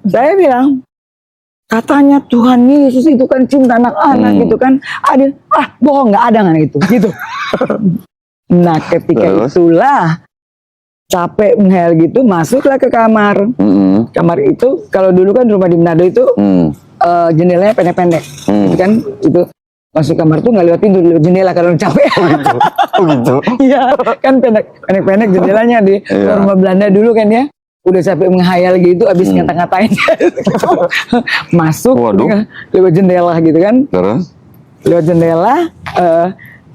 Saya bilang, katanya Tuhan Yesus itu kan cinta anak-anak gitu kan. Ada, bohong, nggak ada nggak itu, gitu. Nah ketika itulah capek menghayal gitu, masuklah ke kamar. Kamar itu, kalau dulu kan rumah di Manado itu jendelanya pendek-pendek, gitu kan, itu masuk kamar tuh nggak lewat pintu, lewat jendela kalau capek. Oh gitu. Iya, kan pendek-pendek jendelanya di rumah Belanda dulu kan ya. Udah capek menghayal gitu, abis ngata-ngatain masuk lewat jendela gitu kan. Terus? Lewat jendela,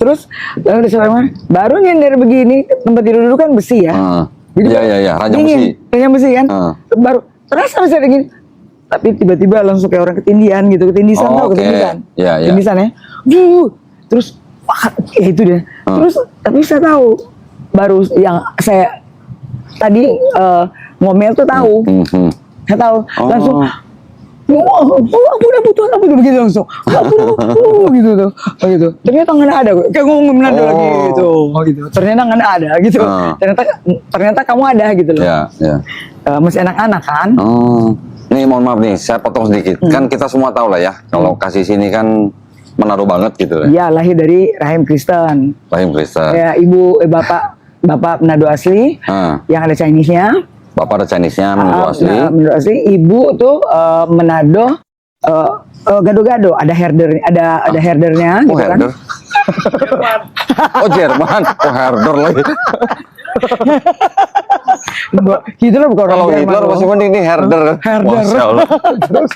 terus lalu baru nyender begini, tempat tidur dulu kan besi ya. Iya, ranjang besi. Ranjang besi kan. Baru terasa bisa begini. Tapi tiba-tiba langsung kayak orang ketindian gitu, ketindisan tau ketindisan. Ketindisan ya. Terus ya itu deh. Terus tapi saya tahu baru yang saya tadi ngomel tuh tahu. Saya tahu langsung ampun begitu langsung. Gitu tuh. Gitu. Ternyata nggak ada, kayak ngomong Manado lagi gitu. Gitu. Ternyata nggak ada gitu. Ternyata kamu ada gitu loh. Masih anak-anak kan. Nih mohon maaf nih, saya potong sedikit. Kan kita semua tahu lah ya, kalau kasih sini kan Manado banget gitu ya. Iya, lahir dari rahim Kristen. Rahim Kristen. Ya, bapak Manado asli, yang ada Chinese-nya. Bapak ada Chinese-nya, Manado asli. Manado asli. Ibu tuh Manado gado-gado, ada herder, ada herdernya. Oh, gitu herder. Kan? Oh, Jerman. Oh, herder lagi. Hitler bukan kalau Hitler masih mending nih herder. Masya Allah. Terus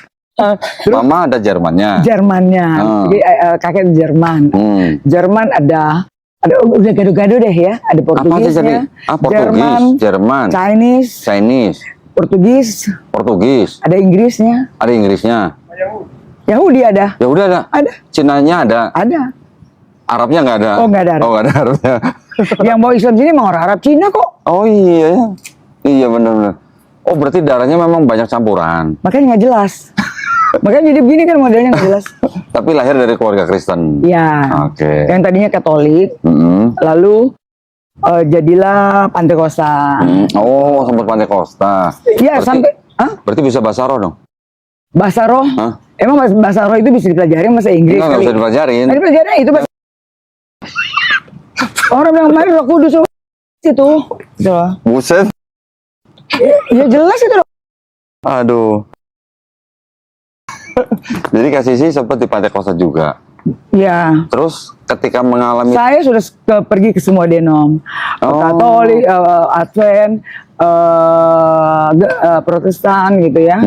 Mama ada Jermannya. Jadi kakek Jerman. Jerman ada udah gado-gado deh ya. Ada Portugisnya. Portugis, Jerman, Chinese, Portugis. Ada Inggrisnya. Yahudi ada. Yahudi ada. Cinanya ada. Ada. Arabnya nggak ada. Oh, nggak ada. Oh, nggak ada Arabnya. Yang bawa Islam sini emang orang Arab Cina kok. Oh iya ya. Iya benar-benar. Oh berarti darahnya memang banyak campuran. Makanya nggak jelas. Makanya jadi begini kan modelnya nggak jelas. Tapi lahir dari keluarga Kristen. Iya. Oke. Yang tadinya Katolik, lalu jadilah Pantekosta. Oh sempat Pantekosta. Iya sampai. Berarti bisa bahasa roh dong? Bahasa roh? Emang bahasa roh itu bisa dipelajari bahasa Inggris? Nggak bisa dipelajarin. Nah, dipelajarin itu bahasa. Orang yang main Roh Kudus itu. Buset. Ya jelas itu loh. Aduh. Jadi Kak Sisi sempat di Pantekosta juga. Ya. Terus ketika mengalami. Saya sudah pergi ke semua denom. Katolik, Advent, Protestan gitu ya.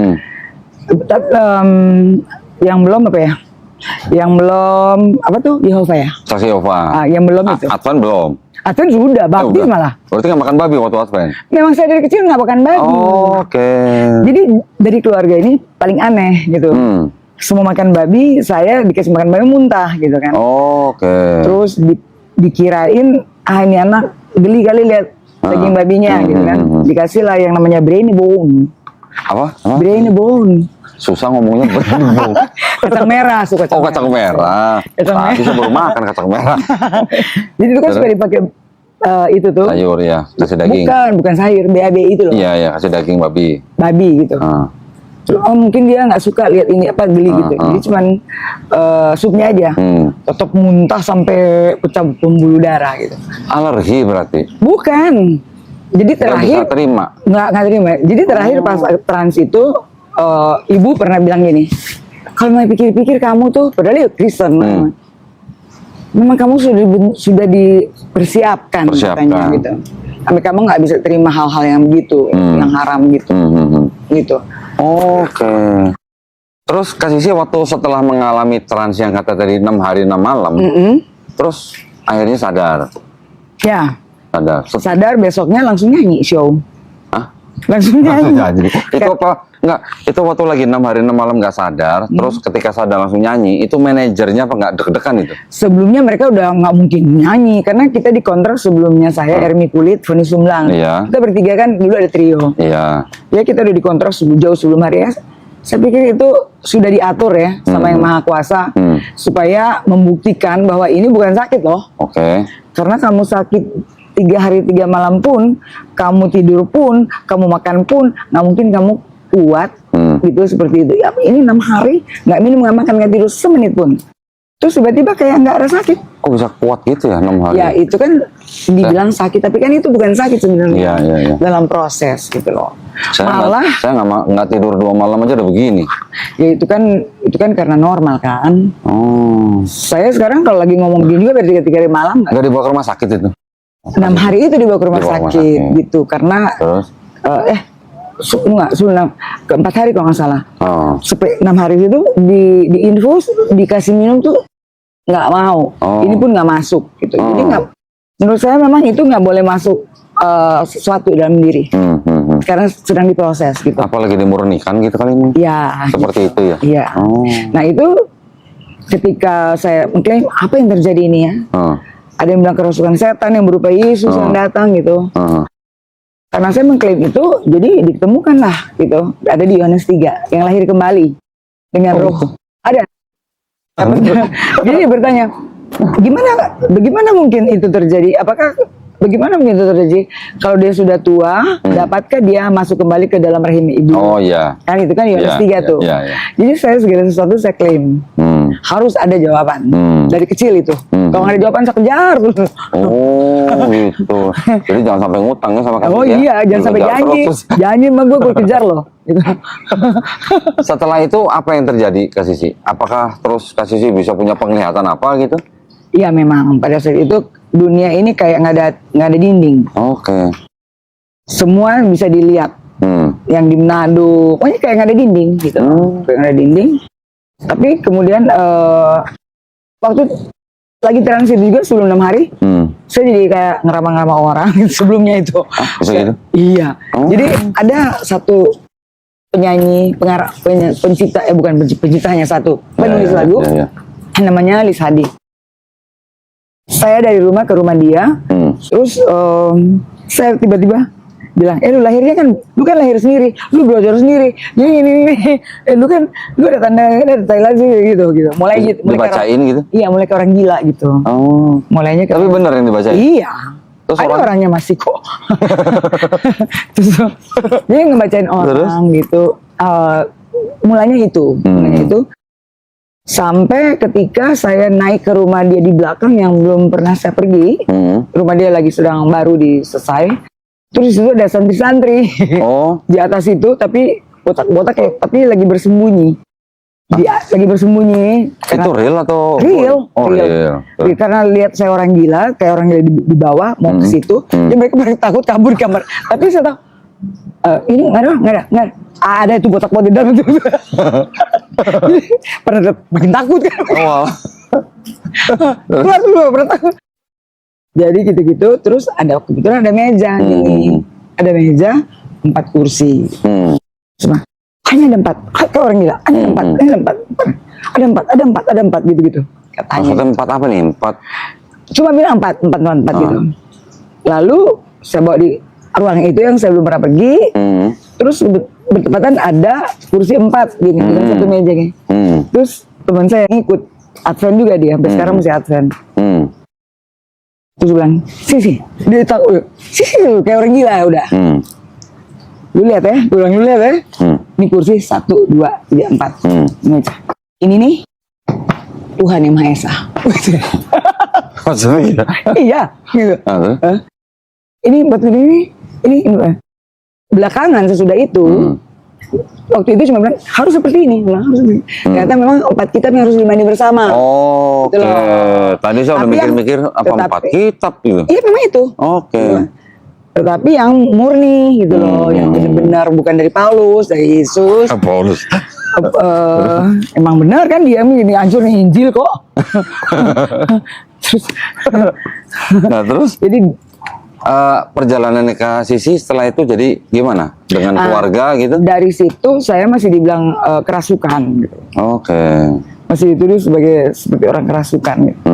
Yang belum apa ya? Yang belum apa tuh Yehova ya? Saksi Yehova. Yang belum itu. Advent belum. Advent sudah, baptis malah. Berarti nggak makan babi waktu Advent? Memang saya dari kecil nggak makan babi. Oke. Jadi dari keluarga ini paling aneh gitu. Semua makan babi, saya dikasih makan babi muntah gitu kan. Oke. Terus dikirain ini anak geli kali lihat daging babinya gitu kan. Dikasih lah yang namanya brainy bone. Apa? Brainy bone. Susah ngomongnya berbau. Kacang merah, suka kacang kacang merah. Tadi saya baru makan kacang merah. Jadi itu kan suka dipakai itu tuh. Sayur ya, kasih daging. Bukan sayur, BAB itu loh. Iya, kasih daging babi. Babi gitu. Oh mungkin dia nggak suka lihat ini apa geli gitu. Jadi cuman supnya aja. Tetap muntah sampai pecah pembuluh darah gitu. Alergi berarti? Bukan. Jadi terakhir. Nggak bisa terima? Nggak terima. Jadi terakhir pas trans itu ibu pernah bilang gini, kalau mau pikir-pikir kamu tuh, padahal ya Kristen, memang kamu sudah dipersiapkan katanya gitu. Sampai kamu nggak bisa terima hal-hal yang begitu, yang haram gitu, gitu. Oke. Terus Kak Sisi waktu setelah mengalami trans yang kata tadi 6 hari 6 malam, terus akhirnya sadar. Ya. Sadar besoknya langsung nyanyi show. Langsung nyanyi. Itu apa? Enggak, itu waktu lagi 6 hari 6 malam nggak sadar, terus ketika sadar langsung nyanyi, itu manajernya apa nggak deg-degan itu? Sebelumnya mereka udah nggak mungkin nyanyi, karena kita dikontrak sebelumnya saya, Ermi Kulit, Foni Sumlang. Kita bertiga kan dulu ada trio. Ya kita udah dikontrak jauh sebelum hari ya. Saya pikir itu sudah diatur ya sama Yang Maha Kuasa, supaya membuktikan bahwa ini bukan sakit loh. Karena kamu sakit 3 hari 3 malam pun, kamu tidur pun, kamu makan pun, nggak mungkin kamu kuat gitu seperti itu. Ya ini 6 hari nggak minum, nggak makan, nggak tidur semenit pun. Terus tiba-tiba kayak nggak ada sakit. Oh bisa kuat gitu ya 6 hari? Ya itu kan dibilang sakit, tapi kan itu bukan sakit sebenarnya. Iya. Dalam proses gitu loh. Saya Malah nggak tidur 2 malam aja udah begini. ya itu kan karena normal kan. Oh. Saya sekarang kalau lagi ngomong gini juga berarti 3 hari malam Nggak dibawa ke rumah sakit itu? 6 hari itu dibawa ke rumah Dibawa ke rumah sakit sakit. gitu karena Terus? ke 4 hari kalau nggak salah. Oh. Sampai 6 hari itu diinfus, dikasih minum tuh nggak mau. Oh. Ini pun nggak masuk gitu. Oh. Jadi menurut saya memang itu nggak boleh masuk sesuatu dalam diri karena sedang diproses gitu. Apalagi dimurnikan gitu kali ini? Ya. Seperti itu ya? Iya. Oh. Nah itu ketika saya mengklaim apa yang terjadi ini ya. Oh. Ada yang bilang kerasukan setan yang berupa Yesus yang datang gitu. Oh. Karena saya mengklaim itu, jadi ditemukanlah gitu. Ada di Yohanes 3 yang lahir kembali dengan roh. Ada. Jadi dia bertanya, bagaimana mungkin itu terjadi? Bagaimana mungkin itu terjadi kalau dia sudah tua, dapatkah dia masuk kembali ke dalam rahim ibu? Oh iya. Kan itu kan Yohanes 3 tuh. Iya. Jadi saya segala sesuatu saya klaim. Harus ada jawaban. Dari kecil itu. Kalau nggak ada jawaban saya kejar. Oh gitu. Jadi jangan sampai ngutang ya sama Kak Oh Sisi ya? iya, jangan sampai Dikejar janji. terus. Janji sama gue kejar loh. Gitu. Setelah itu apa yang terjadi Kak Sisi? Apakah terus Kak Sisi bisa punya penglihatan apa gitu? Iya memang pada saat itu dunia ini kayak nggak ada dinding. Oke. Semua bisa dilihat. Yang di Manado, pokoknya kayak nggak ada dinding gitu. Kayak nggak ada dinding. Tapi kemudian waktu lagi transit juga sebelum 6 hari, saya jadi kayak ngeramah-ngeramah orang sebelumnya itu. Bisa gitu? Iya. Oh. Jadi ada satu penyanyi, pencipta, bukan penciptanya, satu penulis lagu, namanya Lis Hadi. Saya dari rumah ke rumah dia, terus saya tiba-tiba bilang, lu lahirnya kan, lu kan lahir sendiri, lu belajar sendiri, ini, lu ada tanda Thailand sih gitu. Mulai Dibacain gitu? Iya, mulai ke orang gila gitu. Oh. Mulainya Tapi bener yang dibacain? Iya. Terus ada orangnya masih kok. Terus dia ngebacain orang gitu. Mulainya itu. Sampai ketika saya naik ke rumah dia di belakang yang belum pernah saya pergi. Rumah dia lagi sedang baru selesai. Terus di situ ada santri-santri. Oh. Di atas itu tapi botak-botak tapi lagi bersembunyi. Lagi bersembunyi. Itu real atau? Real. Oh, real. Karena lihat saya orang gila, kayak orang gila di bawah mau ke situ, ya mereka pada takut kabur di kamar. Tapi saya tahu ini nggak ada. Ada itu botak-botak di dalam itu. Pada makin takut kan. Oh. Keluar dulu, pada takut. Jadi gitu-gitu, terus kebetulan ada meja gini. Ada meja, 4 kursi. Cuma hanya ada 4, kayak orang gila, ada 4 gitu-gitu katanya. Maksudnya 4 apa nih? 4? Cuma bilang 4 gitu. Lalu saya bawa di ruang itu yang saya belum pernah pergi. Terus bertepatan ada kursi 4 gini, bukan satu meja gini. Terus teman saya ngikut Advent juga dia, sampai sekarang masih Advent. Terus bilang, Sisi, dia tahu, Sisi kayak orang gila udah. Lu lihat ya, lu lihat ya. Ini kursi 1, 2, 3, 4. Ini nih Tuhan yang Maha Esa. Maksudnya gitu? Iya, gitu. Ini buat ini belakangan sesudah itu. Waktu itu cuma bilang harus seperti ini, ternyata memang 4 kitab yang harus dimandi bersama. Oh, oke. Tadi saya udah mikir-mikir apa 4 kitab gitu. Iya memang itu. Oke. Tetapi yang murni gitu loh, yang benar-benar bukan dari Paulus, dari Yesus. Paulus. Emang benar kan dia ini hancur nih Injil kok. Terus jadi perjalanan Kak Sisi setelah itu jadi gimana dengan keluarga gitu? Dari situ saya masih dibilang kerasukan gitu. Oke. Masih dituduh seperti orang kerasukan gitu.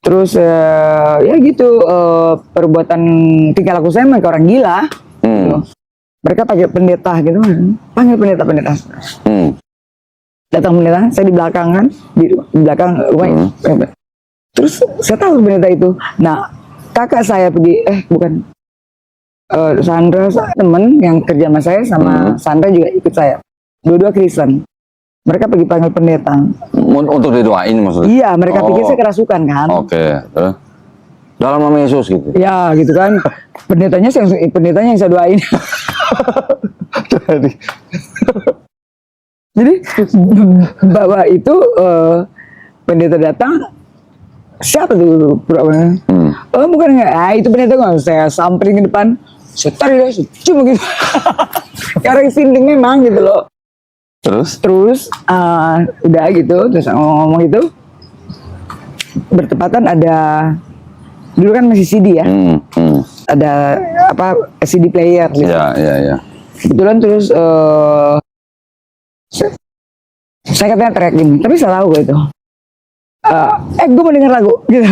Terus ya gitu perbuatan tingkah laku saya mereka orang gila. Gitu. Mereka pakai pendeta gitu, panggil pendeta. Datang pendeta, saya di belakang kan, di belakang rumah. Terus saya tahu pendeta itu. Nah, kakak saya pergi, Sandra temen yang kerja sama saya sama Sandra juga ikut saya. dua-dua Kristen. Mereka pergi panggil pendeta. Untuk didoain maksudnya? Iya, mereka pikir saya kerasukan kan. Oke. Dalam nama Yesus gitu? Ya, gitu kan. Pendetanya yang saya doain. Jadi, bahwa itu pendeta datang, siapa tuh pura-pura? Oh, bukan enggak. Ah, itu pendeta kok. Saya samperin ke depan, saya tarik, saya cium gitu. Karena sinting memang gitu loh. Terus udah gitu, terus ngomong itu bertepatan ada dulu kan masih CD ya, ada apa CD player gitu. Ya. Kebetulan terus saya katanya track ini, tapi salah gue itu. Gue mau denger lagu gitu.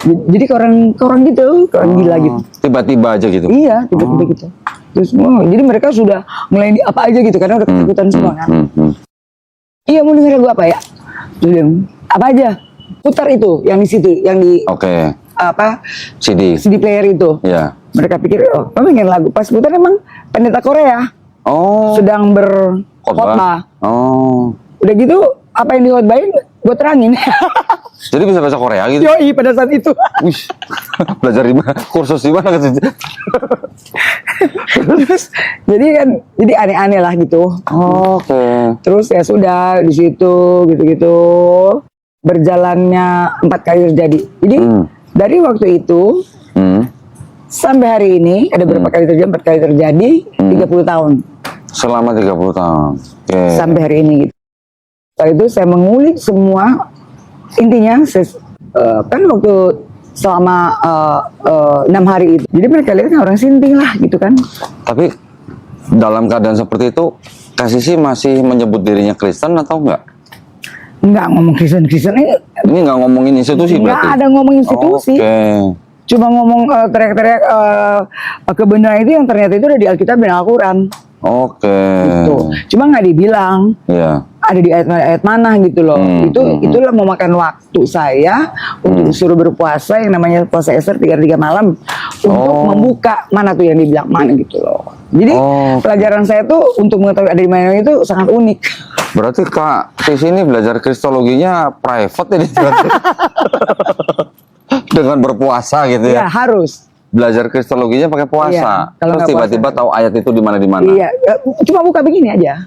Jadi orang gitu, orang gila gitu. Tiba-tiba aja gitu. Iya, tiba-tiba gitu. Terus jadi mereka sudah mulai apa aja gitu karena udah ketakutan semua kan. Iya, mau denger lagu apa ya? Terus dia, apa aja? Putar itu yang di situ, yang di apa? CD player itu. Iya. Mereka pikir, oh, pengen lagu. Pas putar emang pendeta Korea. Sedang berkhotbah. Udah gitu, apa yang dikhotbahin, gue terangin. Jadi bisa bahasa Korea gitu? Yoi, pada saat itu. Wih, belajar di mana? Kursus di mana? Terus, jadi aneh-aneh lah gitu. Oke. Terus ya sudah di situ gitu-gitu berjalannya 4 kali terjadi. Jadi dari waktu itu sampai hari ini ada berapa kali terjadi? 4 kali terjadi, 30 tahun. Selama 30 tahun. Oke. Sampai hari ini gitu. Setelah itu saya mengulik semua. Intinya kan waktu selama 6 hari itu, jadi mereka lihat kan orang sinting lah gitu kan. Tapi dalam keadaan seperti itu, Kasisi masih menyebut dirinya Kristen atau enggak? Enggak ngomong Kristen ini. Ini enggak ngomongin institusi berarti? Enggak ada ngomong institusi. Cuma ngomong teriak-teriak kebenaran itu yang ternyata itu ada di Alkitab dan Al-Quran. Gitu. Cuma nggak dibilang. Ada di ayat mana gitu loh. Itulah memakan waktu saya untuk disuruh berpuasa yang namanya puasa Ester 33 malam untuk membuka mana tuh yang dibilang mana gitu loh. Jadi pelajaran saya tuh untuk mengetahui ada di mana itu sangat unik. Berarti Kak di sini belajar kristologinya private ini. Dengan berpuasa gitu ya. Iya, harus. Belajar kristologinya pakai puasa. Iya, terus tiba-tiba tahu ayat itu di mana. Iya, cuma buka begini aja.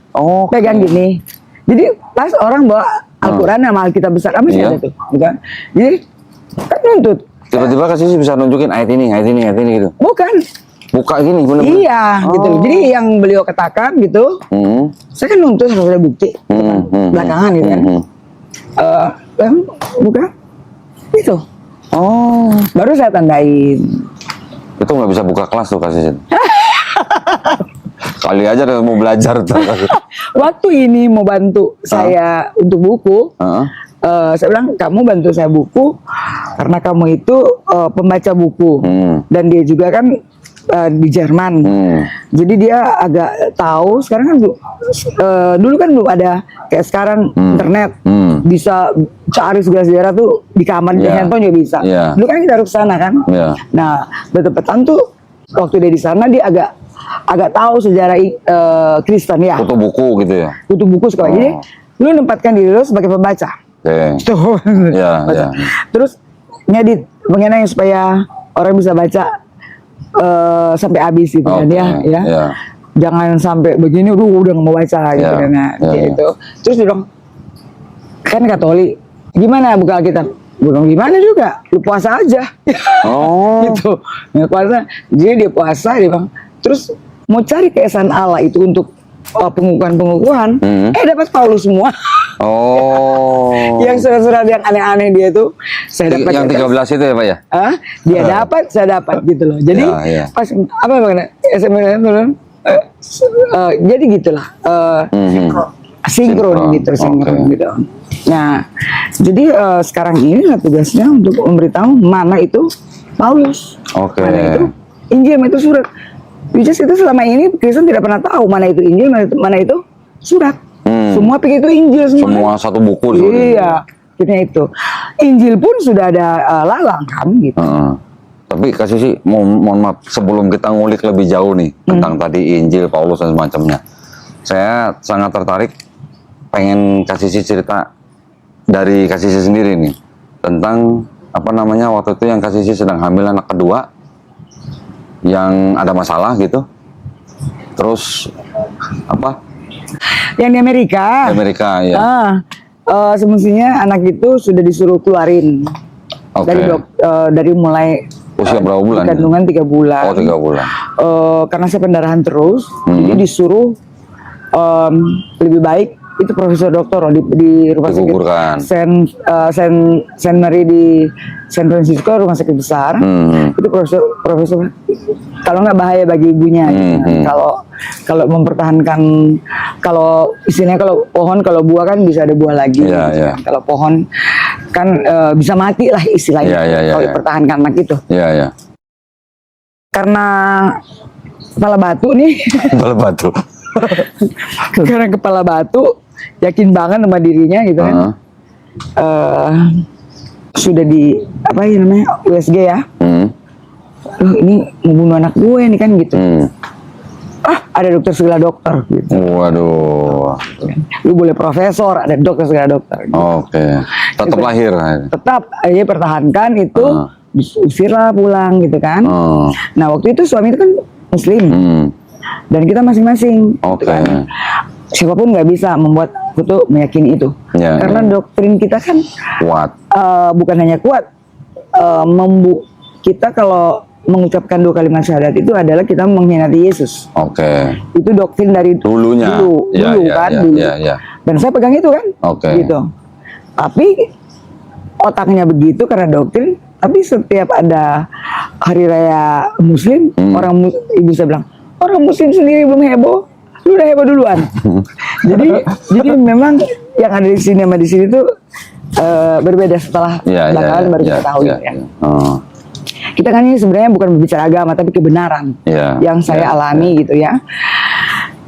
Pegang gini. Jadi pas orang bawa Al-Quran sama Alkitab besar, masih ada tuh, bukan? Jadi kan nuntut. Tiba-tiba Kasih bisa nunjukin ayat ini gitu. Bukan. Buka gini, bener-bener. Iya, gitu. Jadi yang beliau katakan gitu, saya kan nuntut harus ada bukti, belakangan gitu kan. Buka, itu. Baru saya tandain. Itu nggak bisa buka kelas tuh Kasih. Kali aja mau belajar. Waktu ini mau bantu saya untuk buku, saya bilang kamu bantu saya buku karena kamu itu pembaca buku dan dia juga kan di Jerman, jadi dia agak tahu. Sekarang kan dulu kan belum ada kayak sekarang internet, bisa cari segala sejarah tuh di kamar di handphone juga bisa. Dulu kan kita harus kesana kan. Nah bertepatan tuh waktu dia di sana dia agak tahu sejarah Kristen ya. Kutu buku gitu ya. Kutu buku sekolah. Jadi lu nempatkan diri lu sebagai pembaca. Tuh. Terus ngedit mengenai supaya orang bisa baca sampai habis gitu kan ya. Jangan sampai begini udah nggak mau baca gitu kan gitu. Terus dia bilang kan Katolik, gimana buka Alkitab? Belum gimana juga, lu puasa aja. Gitu. Nah, puasa. Jadi dia puasa, dia bilang, terus mau cari keesaan Allah itu untuk pengukuhan, dapat Paulus semua. Yang surat-surat yang aneh-aneh dia tuh, saya dapat. Yang 13 itu ya Pak ya? Dia dapat, saya dapat gitu loh. Jadi pas apa bagaimana? SMS jadi gitulah. Sinkron gitu. Nah, jadi sekarang ini tugasnya untuk memberitahu mana itu Paulus, mana itu Injil, mana itu surat. Just itu selama ini Kristen tidak pernah tahu mana itu Injil, mana itu surat. Semua pikir itu Injil semua. Semua satu buku. Iya, akhirnya itu. Injil pun sudah ada lalang kan gitu. Tapi Kasih sih, mohon maaf sebelum kita ngulik lebih jauh nih tentang tadi Injil, Paulus dan semacamnya. saya sangat tertarik pengen kasih cerita dari Kasih sendiri nih tentang apa namanya waktu itu yang Kasih sedang hamil anak kedua yang ada masalah gitu. Terus apa? Yang di Amerika. Di Amerika ya. Semestinya anak itu sudah disuruh keluarin Oke. dari mulai Usia berapa bulan? kandungan 3 bulan. Oh 3 bulan. Karena saya pendarahan terus, jadi disuruh lebih baik itu profesor doktor di rumah sakit Digugurkan. Saint Mary di San Francisco, rumah sakit besar. Itu profesor kalau nggak bahaya bagi ibunya. Kalau mempertahankan, kalau istilahnya kalau pohon, kalau buah kan bisa ada buah lagi. Iya, gitu iya. kan. Kalau pohon kan bisa mati lah istilahnya. Kalau dipertahankan anak itu. Iya, iya. Karena kepala batu nih. Kepala batu. Karena kepala batu, yakin banget sama dirinya gitu kan. Sudah di apa ya namanya USG ya. Loh, ini mau bunuh anak gue nih kan gitu. Ada dokter segala dokter gitu. Waduh. Lu boleh profesor, ada dokter segala dokter. Gitu. Oke. Tetap lahir. Tetap aja pertahankan itu, diusirlah pulang gitu kan. Nah waktu itu suami itu kan Muslim. Dan kita masing-masing. Oke. Gitu kan. Siapapun nggak bisa membuat aku tuh meyakini itu. Karena doktrin kita kan kuat. Bukan hanya kuat, kita kalau mengucapkan 2 kalimat syahadat itu adalah kita mengkhianati Yesus. Oke. Itu doktrin dari Dulunya. dulu kan. Dan saya pegang itu kan. Gitu. Tapi otaknya begitu karena doktrin. Tapi setiap ada hari raya Muslim, ibu saya bilang, orang Muslim sendiri belum heboh, lu udah heboh duluan. jadi memang yang ada di sini sama di sini tuh berbeda setelah belakangan baru kita tahu ya. Kita kan ini sebenarnya bukan berbicara agama tapi kebenaran yang saya alami gitu ya.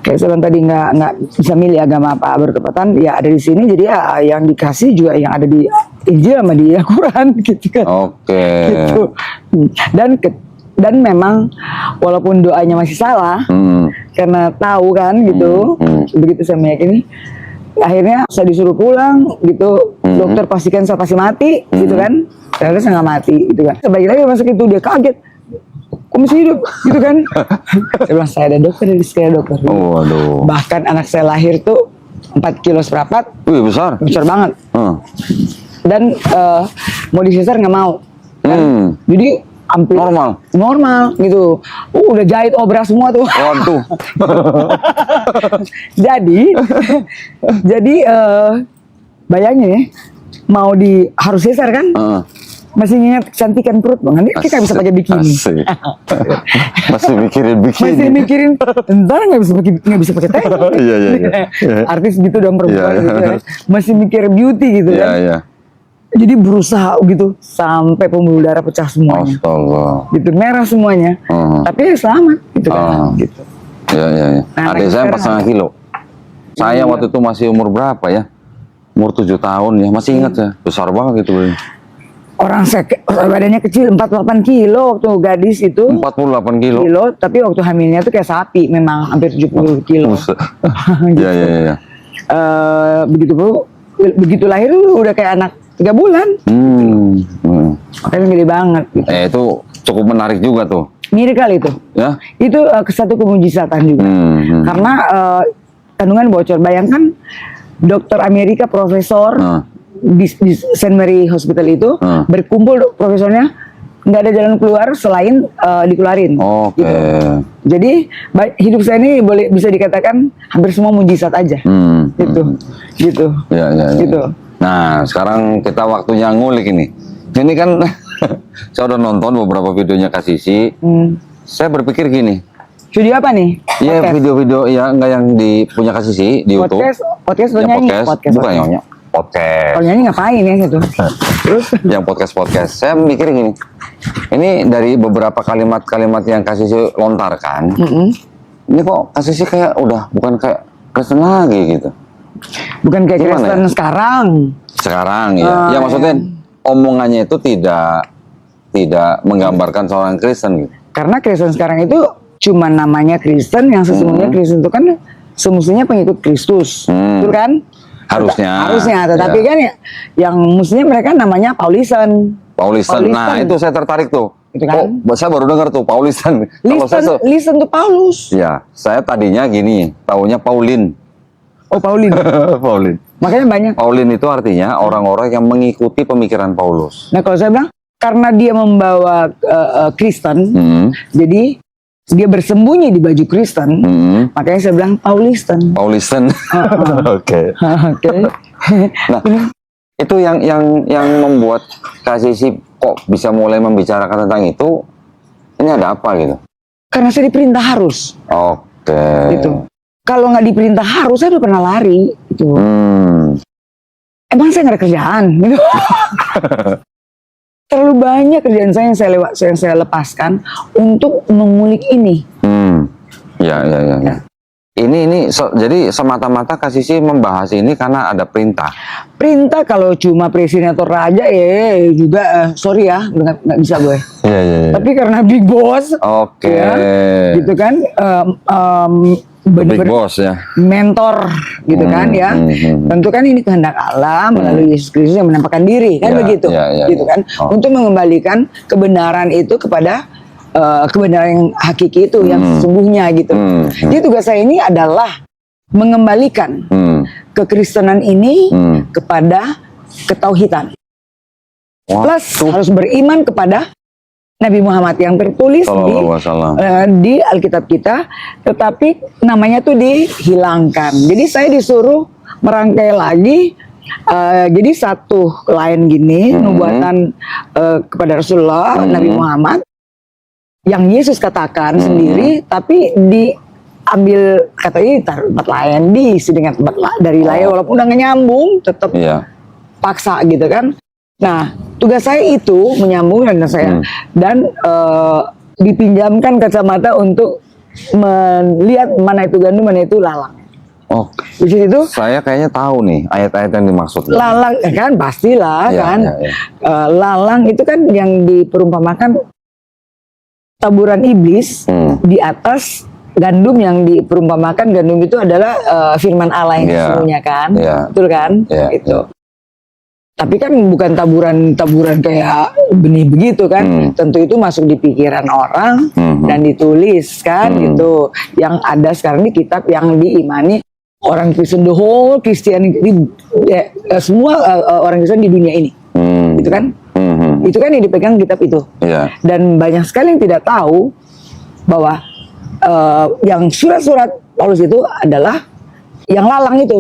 Kayak saya bilang tadi nggak bisa milih agama apa bertepatan ya ada di sini, jadi ya yang dikasih juga yang ada di Injil sama di Al-Quran gitu kan. Gitu. Dan memang walaupun doanya masih salah karena tahu kan gitu, begitu saya meyakini, akhirnya saya disuruh pulang gitu. Dokter pastikan saya pasti mati gitu kan. Ternyata saya nggak mati gitu kan. Sebagai lagi masuk itu dia kaget, kok masih hidup gitu kan. Saya bilang saya ada dokter, dokter. Waduh. Bahkan anak saya lahir tuh 4 kilo seperempat. Wih besar Banget. Dan mau disesar nggak mau kan? Jadi hampir normal gitu. Udah jahit obras semua tuh. Waduh. jadi bayangin ya, mau harus sesar kan? Masih ingat kecantikan perut bang, nanti kita bisa pakai bikini. Masih mikirin ntar nggak bisa pakai tank. Iya. Artis gitu dong perempuan gitu ya. Masih mikir beauty gitu kan. Iya. Jadi berusaha gitu sampai pembuluh darah pecah semuanya. Astaga. Gitu merah semuanya. Tapi ya selamat gitu kan. Gitu. Iya. Nah, adik saya 4,5 kilo. Saya waktu itu masih umur berapa ya? Umur 7 tahun ya, masih ingat ya. Besar banget gitu. Orang badannya kecil 48 kilo waktu gadis itu. 48 kilo. Tapi waktu hamilnya tuh kayak sapi, memang hampir 70 kilo. Iya. Begitu lahir udah kayak anak 3 bulan. Makanya gede banget. Gitu. Itu cukup menarik juga tuh. Miracle itu. Ya. Itu satu kemujizatan juga. Karena kandungan bocor. Bayangkan dokter Amerika, profesor di Saint Mary Hospital itu berkumpul profesornya, nggak ada jalan keluar selain dikeluarin. Gitu. Jadi hidup saya ini bisa dikatakan hampir semua mujizat aja. Gitu. Ya. Gitu. Nah sekarang kita waktunya ngulik ini. Ini kan saya udah nonton beberapa videonya Kak Sisi. Saya berpikir gini. Video apa nih? Iya video-video ya nggak yang punya Kak Sisi di YouTube. Podcast atau nyanyi? Podcast. Bukan nyanyi. Podcast. Kalau nyanyi ngapain ya gitu? Terus? Yang podcast. Saya mikir gini. Ini dari beberapa kalimat-kalimat yang Kak Sisi lontarkan. Ini kok Kak Sisi kayak udah bukan kayak Kristen lagi gitu. Bukan kayak Kristen ya? Sekarang ya. Ya maksudnya omongannya itu tidak menggambarkan seorang Kristen gitu. Karena Kristen sekarang itu cuma namanya Kristen, yang sesungguhnya Kristen itu kan semestinya pengikut Kristus, betul kan? Harusnya. Tetapi Ya. kan yang mestinya mereka namanya Paulisten. Paulisten. Nah, itu saya tertarik tuh. Itu kan? Oh, saya baru dengar tuh Paulisten. Kalau saya Listen to Paulus. ya, saya tadinya gini, taunya Paulin. Oh, Paulin. Paulin. Makanya banyak. Paulin itu artinya orang-orang yang mengikuti pemikiran Paulus. Nah, kalau saya bilang karena dia membawa Kristen, jadi dia bersembunyi di baju Kristen, makanya saya bilang Paulisten. Paulisten. Oke. Oke. Nah, itu yang membuat Kak Sisi kok bisa mulai membicarakan tentang itu. Ini ada apa gitu? Karena saya diperintah harus. Oke. Gitu. Kalau nggak diperintah harus, saya udah pernah lari. Gitu. Emang saya nggak ada kerjaan. Gitu. Terlalu banyak kerjaan saya yang saya lepaskan untuk mengulik ini. Ya. Jadi semata-mata Kak Sisi membahas ini karena ada perintah. Perintah kalau cuma presiden atau raja juga sorry ya, nggak bisa gue. Iya. Tapi karena big boss, ya, gitu kan, big boss ya, mentor, gitu kan ya. Tentu kan ini kehendak Allah melalui Yesus Kristus yang menampakkan diri, kan begitu, gitu kan, untuk mengembalikan kebenaran itu kepada kebenaran yang hakiki itu, yang sesungguhnya gitu. Jadi tugas saya ini adalah mengembalikan kekristenan ini kepada ketauhidan. Plus harus beriman kepada Nabi Muhammad yang tertulis di Alkitab kita, tetapi namanya tuh dihilangkan. Jadi saya disuruh merangkai lagi. Jadi satu lain gini, nubuatan kepada Rasulullah Nabi Muhammad yang Yesus katakan sendiri, tapi diambil katanya taruh tempat lain, diisi dengan tempat dari lain, walaupun udah nyambung, tetap paksa gitu kan. Nah, tugas saya itu menyambung dan saya dipinjamkan kacamata untuk melihat mana itu gandum, mana itu lalang. Oh, di situ saya kayaknya tahu nih ayat-ayat yang dimaksud. Lalang kan pastilah kan. Lalang itu kan yang diperumpamakan taburan iblis di atas gandum, yang diperumpamakan gandum itu adalah firman Allah yang sesungguhnya kan, betul kan? Itu. Tapi kan bukan taburan kayak benih begitu kan. Tentu itu masuk di pikiran orang dan ditulis kan gitu. Yang ada sekarang di kitab yang diimani orang Kristen, the whole Christianity, semua orang Kristen di dunia ini, gitu kan? Itu kan yang dipegang kitab itu. Dan banyak sekali yang tidak tahu bahwa yang surat-surat Paulus itu adalah yang lalang itu,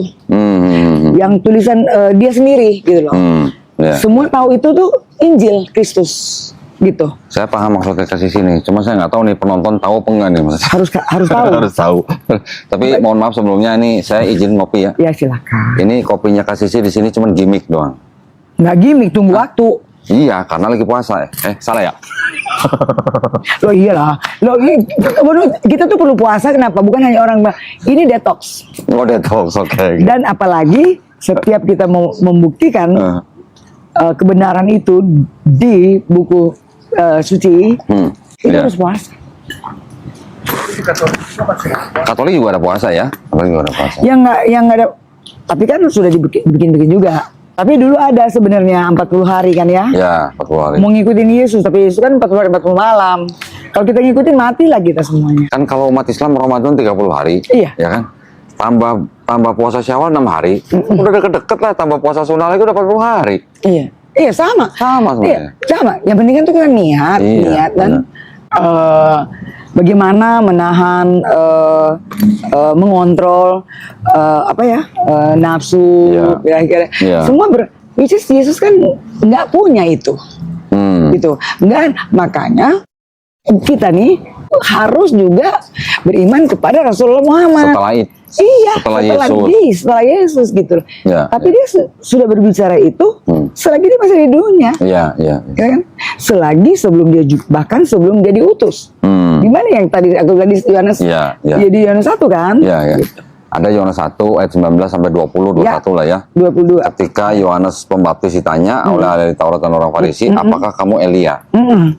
yang tulisan dia sendiri gitu loh. Semua tahu itu tuh Injil Kristus gitu. Saya paham maksudnya ke sini, cuma saya nggak tahu nih penonton tahu apa enggak nih, Mas. Harus tahu. Harus tahu. Tapi mohon maaf sebelumnya nih, saya izin ngopi ya. Ya silakan. Ini kopinya Kak Sisi di sini cuma gimmick doang. Nggak gimmick, tunggu waktu. Iya, karena lagi puasa. Salah ya? Loh iyalah. Loh kita tuh perlu puasa, kenapa? Bukan hanya orang ini detox. Oh, detox, oke. Dan apalagi setiap kita mau membuktikan kebenaran itu di buku suci, itu harus puasa. Katolik juga ada puasa ya? Katolik juga ada puasa. Yang nggak ada, tapi kan sudah dibikin juga. Tapi dulu ada sebenarnya 40 hari kan ya? Ya, 40 hari. Mau ngikutin Yesus, tapi Yesus kan 40 hari 40 malam. Kalau kita ngikutin matilah kita semuanya. Kan kalau umat Islam Ramadan 30 hari, ya kan? Tambah puasa Syawal 6 hari. Udah deket-deket lah, tambah puasa sunnah lagi udah 40 hari. Iya sama sebenarnya. Sama. Yang penting kan itu kan niat dan bagaimana menahan, mengontrol nafsu, kira-kira. Semua which is Yesus kan nggak punya itu, gitu. Makanya kita nih harus juga beriman kepada Rasulullah Muhammad. Setelah Yesus gitu. Tapi dia sudah berbicara itu selagi dia masih di dunia. Kan? Selagi sebelum dia bahkan sebelum dia diutus. Gimana yang tadi aku bilang di Yohanes? Di Yohanes 1 kan? Gitu. Ada Yohanes 1 ayat 19 sampai 20, 21 lah ya. 22. Ketika Yohanes Pembaptis ditanya oleh ahli Taurat dan orang Farisi, apakah kamu Elia?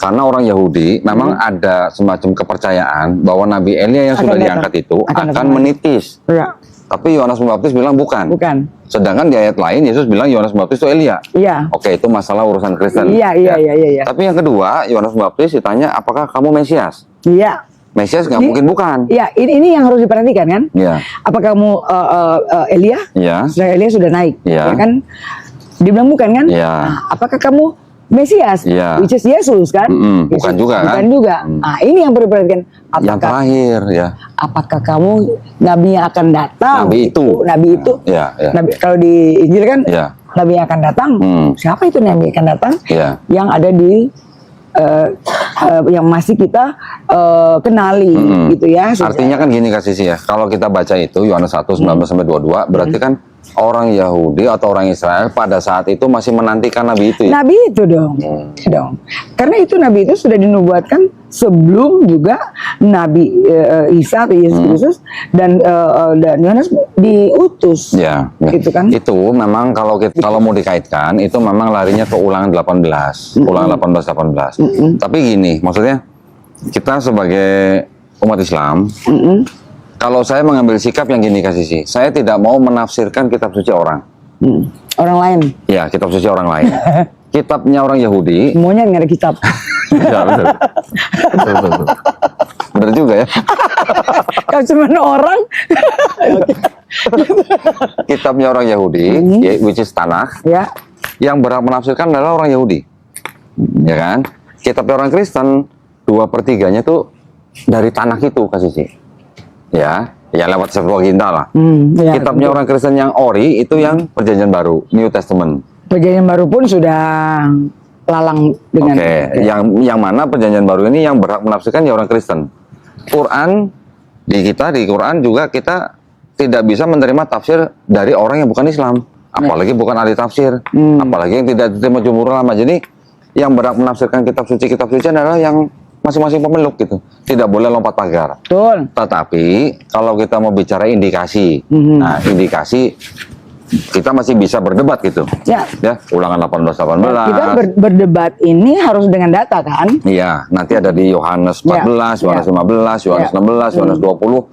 Karena orang Yahudi memang ada semacam kepercayaan bahwa Nabi Elia yang sudah Akan diangkat datang. itu Akan akan datang. menitis. Ya. Tapi Yohanes Pembaptis bilang bukan. Bukan. Sedangkan di ayat lain Yesus bilang Yohanes Pembaptis itu Elia. Iya. Oke, itu masalah urusan Kristen. Iya. Tapi yang kedua, Yohanes Pembaptis ditanya apakah kamu Mesias? Iya. Mesias nggak Ini- mungkin bukan. Iya, ini yang harus diperhatikan kan? Iya. Apa kamu Elia? Iya. Elia sudah naik, Iya. ya kan? Dibilang bukan kan? Iya. Nah, apakah kamu Mesias? Iya. Which is Yesus kan? Bukan juga, Bukan kan? juga. Nah, ini yang perlu diperhatikan. Yang Apakah terakhir ya. apakah kamu nabi yang akan datang? Nabi itu. Nabi itu. Iya, iya. Nabi, kalau di Injil kan Iya. nabi yang akan datang. Siapa itu nabi yang akan datang? Iya. Yang ada di yang masih kita kenali gitu ya. Artinya kan gini Kak Sisi ya, kalau kita baca itu Yohanes 1 19 sampai 22, berarti kan orang Yahudi atau orang Israel pada saat itu masih menantikan nabi itu ya. Nabi itu dong, dong. Karena itu nabi itu sudah dinubuatkan sebelum juga Nabi Isa atau Yesus Kristus dan Yohanes diutus. Ya, Gitu kan? Itu memang kalau mau dikaitkan itu memang larinya ke Ulangan 18, Ulangan 18. Tapi gini, maksudnya kita sebagai umat Islam, kalau saya mengambil sikap yang gini Kak Sisi, saya tidak mau menafsirkan kitab suci orang. Orang lain, Ya, kitab suci orang lain. Kitabnya orang Yahudi, semuanya nggak ada kitab. ya betul. Betul. Benar juga ya. Kalau cuma orang, Kitabnya orang Yahudi, which is Tanakh, ya. yang berhak menafsirkan adalah orang Yahudi. Ya kan? Kitabnya orang Kristen, 2/3-nya tuh dari Tanakh itu Kak Sisi. Ya lewat Septuaginta lah. Ya, Kitabnya orang Kristen yang ori itu yang Perjanjian Baru, New Testament. Perjanjian baru pun sudah lalang dengan. Oke, yang mana Perjanjian Baru ini yang berhak menafsirkan ya orang Kristen. Quran di Quran juga kita tidak bisa menerima tafsir dari orang yang bukan Islam, apalagi bukan ahli tafsir, apalagi yang tidak diterima jumhur ulama. Jadi yang berhak menafsirkan kitab suci adalah yang masing-masing pemeluk gitu. Tidak boleh lompat pagar. Betul. Tetapi kalau kita mau bicara indikasi, nah indikasi kita masih bisa berdebat gitu. Ya. Ulangan 18. Kita berdebat ini harus dengan data kan? Iya, nanti ada di Yohanes 14, Yohanes 15, Yohanes 16, Yohanes 20.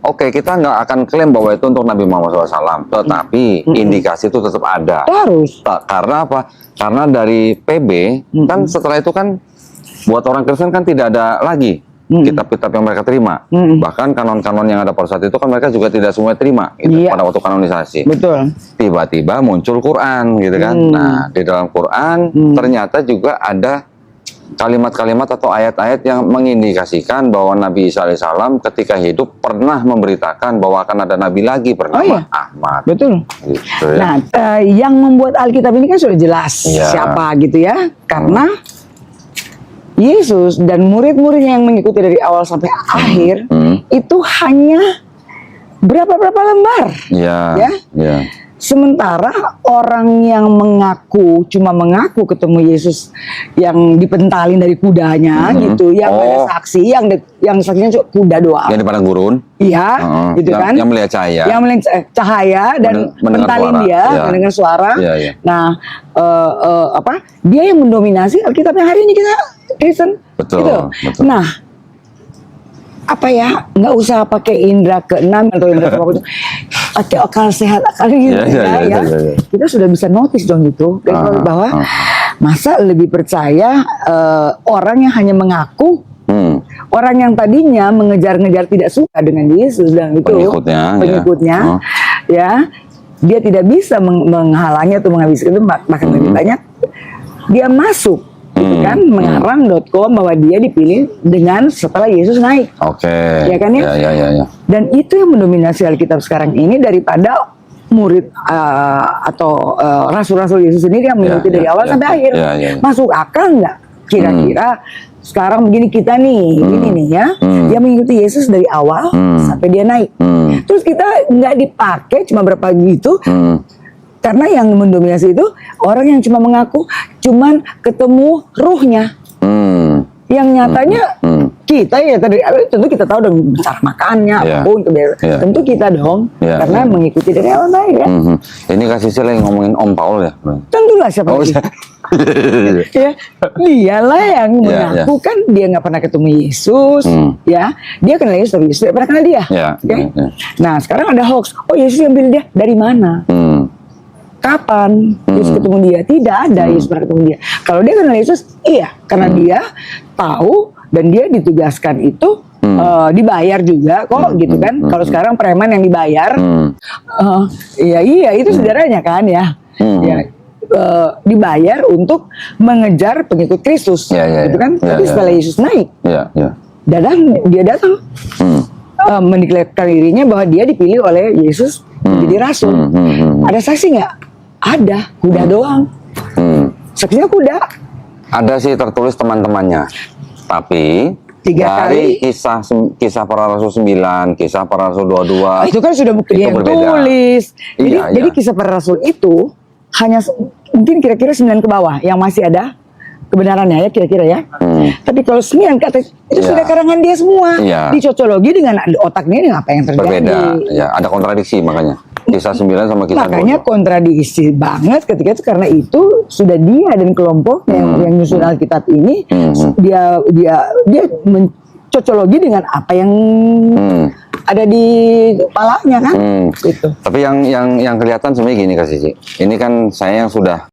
Oke, kita nggak akan klaim bahwa itu untuk Nabi Muhammad SAW, tetapi indikasi itu tetap ada. Harus. Karena apa? Karena dari PB, kan setelah itu kan buat orang Kristen kan tidak ada lagi kitab-kitab yang mereka terima. Bahkan kanon-kanon yang ada pada saat itu kan mereka juga tidak semua terima gitu, pada waktu kanonisasi. Betul. Tiba-tiba muncul Quran gitu kan. Nah, di dalam Quran ternyata juga ada kalimat-kalimat atau ayat-ayat yang mengindikasikan bahwa Nabi Isa alaihissalam ketika hidup pernah memberitakan bahwa akan ada nabi lagi bernama Ahmad. Betul. Gitu ya. Nah, yang membuat Alkitab ini kan sudah jelas siapa gitu ya. Karena Yesus dan murid-muridnya yang mengikuti dari awal sampai akhir itu hanya berapa lembar. Ya. Sementara orang yang cuma mengaku ketemu Yesus yang dipentalin dari kudanya gitu, yang ada saksi, yang saksinya cuma kuda doang. Yang di padang gurun. Iya, gitu kan? Yang melihat cahaya. Yang melihat cahaya dan mentalin dia, mendengar suara. Iya. Nah, dia yang mendominasi Alkitab yang hari ini kita Kristen. Betul, Gitu. betul. Nah, nggak usah pakai indera keenam atau indera ke-8, pakai akal sehat kali gitu ya. Kita sudah bisa notice dong itu bahwa masa lebih percaya orang yang hanya mengaku, orang yang tadinya mengejar-ngejar tidak suka dengan Yesus dan itu pengikutnya, ya dia tidak bisa menghalangi atau menghabiskan itu, bahkan lebih banyak dia masuk. Gitu kan, mengarang.com bahwa dia dipilih dengan setelah Yesus naik. Oke. Ya kan ya? Ya. Dan itu yang mendominasi Alkitab sekarang ini daripada murid atau rasul-rasul Yesus sendiri yang mengikuti dari awal sampai akhir. Masuk akal nggak? Kira-kira sekarang begini kita nih, ini nih ya, yang mengikuti Yesus dari awal sampai dia naik. Terus kita nggak dipakai cuma berapa gitu. Karena yang mendominasi itu orang yang cuma mengaku, cuman ketemu ruhnya. Yang nyatanya kita ya tadi tentu kita tahu dong cara makannya Iya. apapun Iya. tentu kita dong Iya. karena mengikuti dari awal baik ya. Ini Kak Sisi lagi ngomongin Om Paul ya? Tentulah siapa Oh, lagi. iya. Ya, dialah yang Iya, mengaku kan dia nggak pernah ketemu Yesus, ya. Dia kenal Yesus, tapi Yesus tidak pernah kenal dia. Iya, Oke? iya, iya. Nah, sekarang ada hoax. Oh, Yesus ambil dia dari mana? Kapan Yesus ketemu dia? Tidak ada Yesus pernah ketemu dia. Kalau dia kenal Yesus, iya, karena dia tahu dan dia ditugaskan itu dibayar juga kok, gitu kan? Kalau sekarang preman yang dibayar, iya itu saudaranya kan ya. Ya, dibayar untuk mengejar pengikut Kristus, Ya, gitu kan? ya, Tapi ya. setelah Yesus naik, Iya, iya. dia datang mendeklarasikan dirinya bahwa dia dipilih oleh Yesus menjadi rasul. Ada saksi nggak? Ada, kuda doang. Saksinya kuda. Ada sih tertulis teman-temannya. Tapi 3 dari kali. kisah para rasul 9, kisah para rasul 22. Itu kan sudah bukti Itu yang berbeda. tulis. Jadi, Iya, jadi iya. kisah para rasul itu hanya mungkin kira-kira 9 ke bawah yang masih ada kebenarannya ya kira-kira ya. Tapi kalau 9 ke atas itu Iya. sudah karangan dia semua. Iya. Dicocologi dengan otaknya dengan apa yang terjadi. Berbeda. Ya, ada kontradiksi makanya. Kisah 9 sama kisah Makanya 22. kontradiksi banget ketika itu karena itu sudah dia dan kelompoknya yang nyusun Alkitab ini dia mencocologi dengan apa yang ada di kepalanya kan. Gitu. Tapi yang kelihatan sebenarnya gini Kak Sisi. Ini kan saya yang sudah